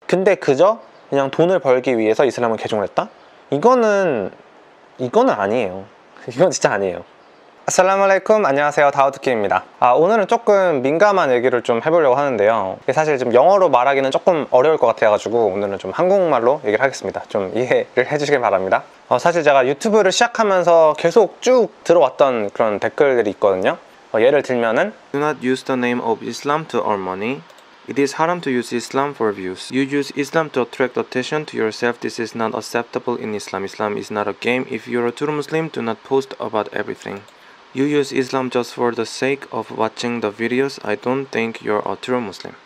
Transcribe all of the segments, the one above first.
근데 그저 그냥 돈을 벌기 위해서 이슬람을 개종을 했다? 이거는 아니에요. 이건 진짜 아니에요. 아살라무알레이쿰, 안녕하세요, 다우드킴입니다. 오늘은 조금 민감한 얘기를 좀 해보려고 하는데요. 사실 좀 영어로 말하기는 조금 어려울 것 같아가지고 오늘은 좀 한국말로 얘기를 하겠습니다. 좀 이해를 해주시길 바랍니다. 사실 제가 유튜브를 시작하면서 계속 쭉 들어왔던 그런 댓글들이 있거든요. 예를 들면은 Do not use the name of Islam to earn money. It is haram to use Islam for views. You use Islam to attract attention to yourself. This is not acceptable in Islam. Islam is not a game. If you're a true Muslim, do not post about everything. You use Islam just for the sake of watching the videos. I don't think you're a true Muslim.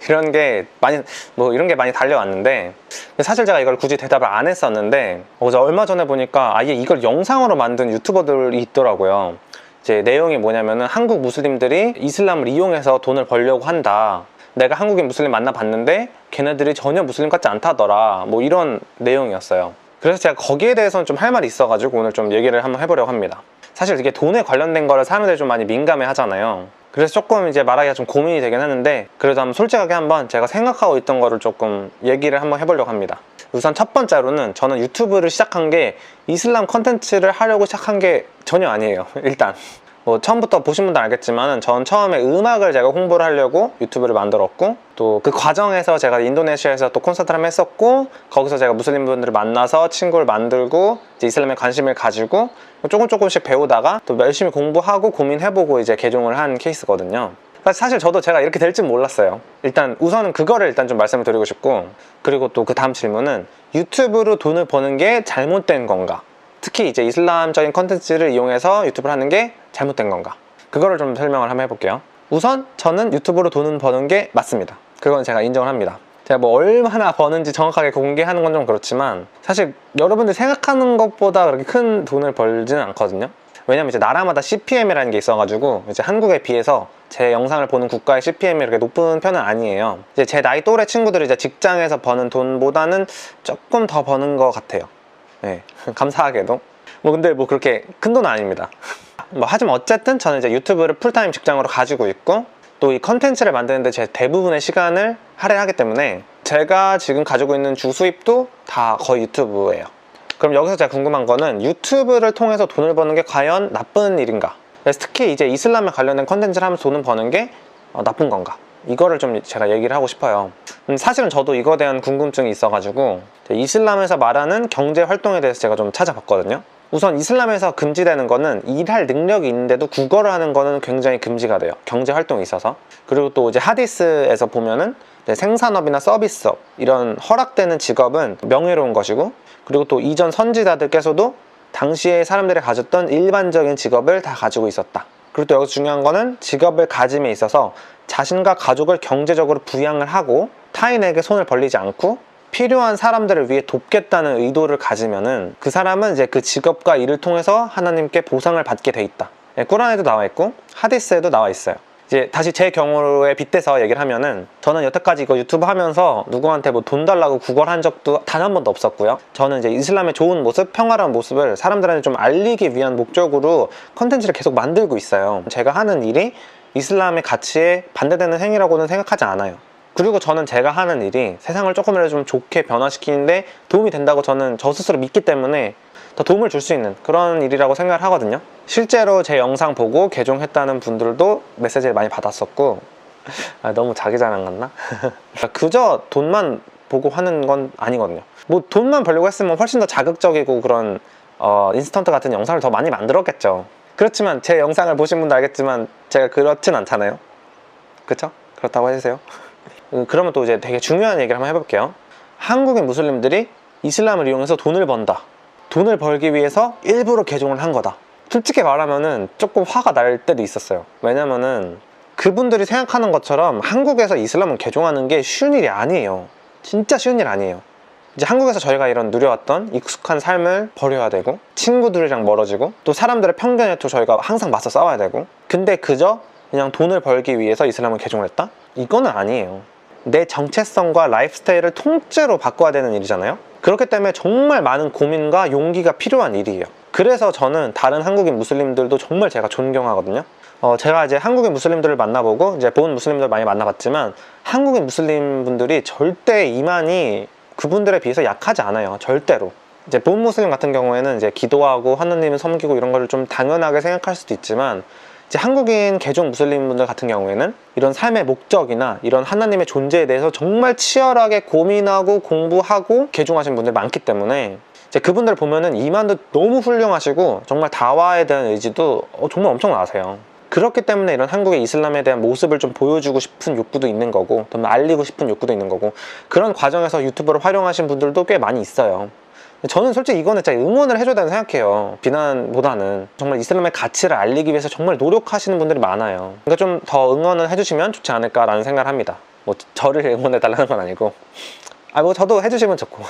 이런 게 많이 달려왔는데, 사실 제가 이걸 굳이 대답을 안 했었는데 얼마 전에 보니까 아예 이걸 영상으로 만든 유튜버들이 있더라고요. 이제 내용이 뭐냐면은 한국 무슬림들이 이슬람을 이용해서 돈을 벌려고 한다, 내가 한국인 무슬림 만나봤는데 걔네들이 전혀 무슬림 같지 않다더라, 이런 내용이었어요. 그래서 제가 거기에 대해서는 좀 할 말이 있어가지고 오늘 좀 얘기를 한번 해보려고 합니다. 사실 이게 돈에 관련된 거를 사람들이 좀 많이 민감해 하잖아요. 그래서 조금 이제 말하기가 좀 고민이 되긴 하는데, 그래도 한번 솔직하게 한번 제가 생각하고 있던 거를 조금 얘기를 한번 해보려고 합니다. 우선 첫 번째로는 저는 유튜브를 시작한 게 이슬람 컨텐츠를 하려고 시작한 게 전혀 아니에요. 일단 처음부터 보신 분들 알겠지만 전 처음에 음악을 제가 홍보를 하려고 유튜브를 만들었고, 또 그 과정에서 제가 인도네시아에서 또 콘서트를 한번 했었고, 거기서 제가 무슬림 분들을 만나서 친구를 만들고 이제 이슬람에 관심을 가지고 조금씩 배우다가 또 열심히 공부하고 고민해보고 이제 개종을 한 케이스거든요. 사실 저도 제가 이렇게 될지 몰랐어요. 일단 우선은 그거를 일단 좀 말씀을 드리고 싶고, 그리고 또 그 다음 질문은 유튜브로 돈을 버는 게 잘못된 건가, 특히 이제 이슬람적인 컨텐츠를 이용해서 유튜브를 하는 게 잘못된 건가, 그거를 좀 설명을 한번 해볼게요. 우선 저는 유튜브로 돈을 버는 게 맞습니다. 그건 제가 인정을 합니다. 제가 얼마나 버는지 정확하게 공개하는 건 좀 그렇지만 사실 여러분들 생각하는 것보다 그렇게 큰 돈을 벌지는 않거든요. 왜냐면 이제 나라마다 CPM이라는 게 있어가지고 이제 한국에 비해서 제 영상을 보는 국가의 CPM이 그렇게 높은 편은 아니에요. 이제 제 나이 또래 친구들이 이제 직장에서 버는 돈보다는 조금 더 버는 것 같아요. 네, 감사하게도. 근데 그렇게 큰 돈은 아닙니다. 하지만 어쨌든 저는 이제 유튜브를 풀타임 직장으로 가지고 있고, 또 이 컨텐츠를 만드는데 제 대부분의 시간을 할애하기 때문에 제가 지금 가지고 있는 주 수입도 다 거의 유튜브예요. 그럼 여기서 제가 궁금한 거는 유튜브를 통해서 돈을 버는 게 과연 나쁜 일인가? 그래서 특히 이제 이슬람에 관련된 컨텐츠를 하면서 돈을 버는 게 나쁜 건가? 이거를 좀 제가 얘기를 하고 싶어요. 사실은 저도 이거에 대한 궁금증이 있어가지고 이슬람에서 말하는 경제 활동에 대해서 제가 좀 찾아봤거든요. 우선 이슬람에서 금지되는 거는 일할 능력이 있는데도 국어를 하는 거는 굉장히 금지가 돼요. 경제 활동이 있어서. 그리고 또 이제 하디스에서 보면은 생산업이나 서비스업, 이런 허락되는 직업은 명예로운 것이고, 그리고 또 이전 선지자들께서도 당시에 사람들이 가졌던 일반적인 직업을 다 가지고 있었다. 그리고 또 여기서 중요한 거는 직업을 가짐에 있어서 자신과 가족을 경제적으로 부양을 하고 타인에게 손을 벌리지 않고 필요한 사람들을 위해 돕겠다는 의도를 가지면은 그 사람은 이제 그 직업과 일을 통해서 하나님께 보상을 받게 돼 있다. 꾸란에도 나와 있고 하디스에도 나와 있어요. 이제 다시 제 경우에 빗대서 얘기를 하면은, 저는 여태까지 이거 유튜브 하면서 누구한테 돈 달라고 구걸한 적도 단 한 번도 없었고요. 저는 이제 이슬람의 좋은 모습, 평화로운 모습을 사람들한테 좀 알리기 위한 목적으로 컨텐츠를 계속 만들고 있어요. 제가 하는 일이 이슬람의 가치에 반대되는 행위라고는 생각하지 않아요. 그리고 저는 제가 하는 일이 세상을 조금이라도 좀 좋게 변화시키는데 도움이 된다고 저는 저 스스로 믿기 때문에 더 도움을 줄 수 있는 그런 일이라고 생각을 하거든요. 실제로 제 영상 보고 개종했다는 분들도 메시지를 많이 받았었고, 너무 자기 자랑 같나? 그저 돈만 보고 하는 건 아니거든요. 돈만 벌려고 했으면 훨씬 더 자극적이고 그런 인스턴트 같은 영상을 더 많이 만들었겠죠. 그렇지만 제 영상을 보신 분도 알겠지만 제가 그렇진 않잖아요. 그쵸? 그렇다고 해주세요. 그러면 또 이제 되게 중요한 얘기를 한번 해볼게요. 한국인 무슬림들이 이슬람을 이용해서 돈을 번다, 돈을 벌기 위해서 일부러 개종을 한 거다, 솔직히 말하면은 조금 화가 날 때도 있었어요. 왜냐면은 그분들이 생각하는 것처럼 한국에서 이슬람을 개종하는 게 쉬운 일이 아니에요. 진짜 쉬운 일 아니에요. 이제 한국에서 저희가 이런 누려왔던 익숙한 삶을 버려야 되고, 친구들이랑 멀어지고, 또 사람들의 편견에 또 저희가 항상 맞서 싸워야 되고, 근데 그저 그냥 돈을 벌기 위해서 이슬람을 개종을 했다? 이거는 아니에요. 내 정체성과 라이프 스타일을 통째로 바꿔야 되는 일이잖아요. 그렇기 때문에 정말 많은 고민과 용기가 필요한 일이에요. 그래서 저는 다른 한국인 무슬림들도 정말 제가 존경하거든요. 제가 이제 한국인 무슬림들을 만나보고 이제 본 무슬림들 많이 만나봤지만 한국인 무슬림 분들이 절대 이만이 그분들에 비해서 약하지 않아요. 절대로. 이제 본 무슬림 같은 경우에는 이제 기도하고 하느님을 섬기고 이런 걸 좀 당연하게 생각할 수도 있지만 이제 한국인 개종 무슬림 분들 같은 경우에는 이런 삶의 목적이나 이런 하나님의 존재에 대해서 정말 치열하게 고민하고 공부하고 개종하신 분들이 많기 때문에 이제 그분들 보면은 이만도 너무 훌륭하시고 정말 다와에 대한 의지도 정말 엄청나세요. 그렇기 때문에 이런 한국의 이슬람에 대한 모습을 좀 보여주고 싶은 욕구도 있는 거고 더 알리고 싶은 욕구도 있는 거고 그런 과정에서 유튜브를 활용하신 분들도 꽤 많이 있어요. 저는 솔직히 이거는 진짜 응원을 해줘야 된다고 생각해요. 비난보다는 정말 이슬람의 가치를 알리기 위해서 정말 노력하시는 분들이 많아요. 그러니까 좀 더 응원을 해주시면 좋지 않을까라는 생각을 합니다. 뭐 저를 응원해달라는 건 아니고 뭐 저도 해주시면 좋고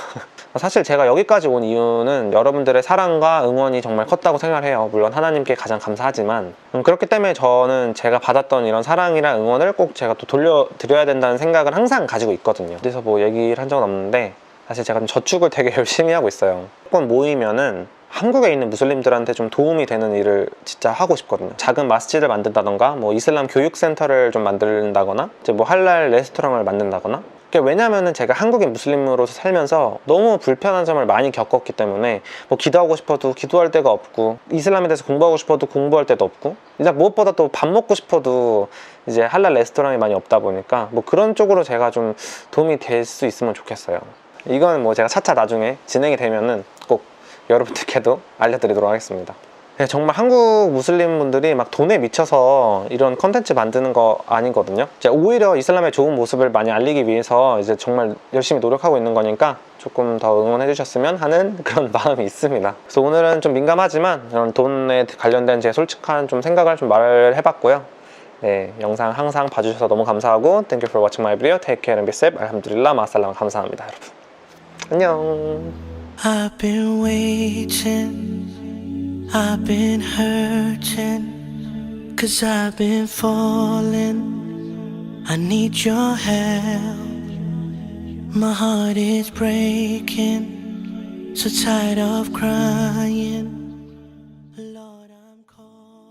사실 제가 여기까지 온 이유는 여러분들의 사랑과 응원이 정말 컸다고 생각을 해요. 물론 하나님께 가장 감사하지만 그렇기 때문에 저는 제가 받았던 이런 사랑이랑 응원을 꼭 제가 또 돌려드려야 된다는 생각을 항상 가지고 있거든요. 그래서 뭐 얘기를 한 적은 없는데 사실 제가 좀 저축을 되게 열심히 하고 있어요. 조금 모이면은 한국에 있는 무슬림들한테 좀 도움이 되는 일을 진짜 하고 싶거든요. 작은 마스지드를 만든다던가 뭐 이슬람 교육센터를 좀 만든다거나 이제 뭐 할랄 레스토랑을 만든다거나. 왜냐면은 제가 한국인 무슬림으로서 살면서 너무 불편한 점을 많이 겪었기 때문에 뭐 기도하고 싶어도 기도할 데가 없고 이슬람에 대해서 공부하고 싶어도 공부할 데도 없고 이제 무엇보다 또 밥 먹고 싶어도 이제 할랄 레스토랑이 많이 없다 보니까 뭐 그런 쪽으로 제가 좀 도움이 될 수 있으면 좋겠어요. 이건 뭐 제가 차차 나중에 진행이 되면은 꼭 여러분들께도 알려드리도록 하겠습니다. 네, 정말 한국 무슬림 분들이 막 돈에 미쳐서 이런 컨텐츠 만드는 거 아니거든요. 오히려 이슬람의 좋은 모습을 많이 알리기 위해서 이제 정말 열심히 노력하고 있는 거니까 조금 더 응원해 주셨으면 하는 그런 마음이 있습니다. 그래서 오늘은 좀 민감하지만 이런 돈에 관련된 제 솔직한 좀 생각을 좀 말을 해봤고요. 네, 영상 항상 봐주셔서 너무 감사하고 Thank you for watching my video. Take care and be safe. 알함두릴라 마살람. 감사합니다, 여러분. 안녕. I've been waiting, I've been hurting, 'cause I've been falling, I need your help. My heart is breaking, so tired of crying.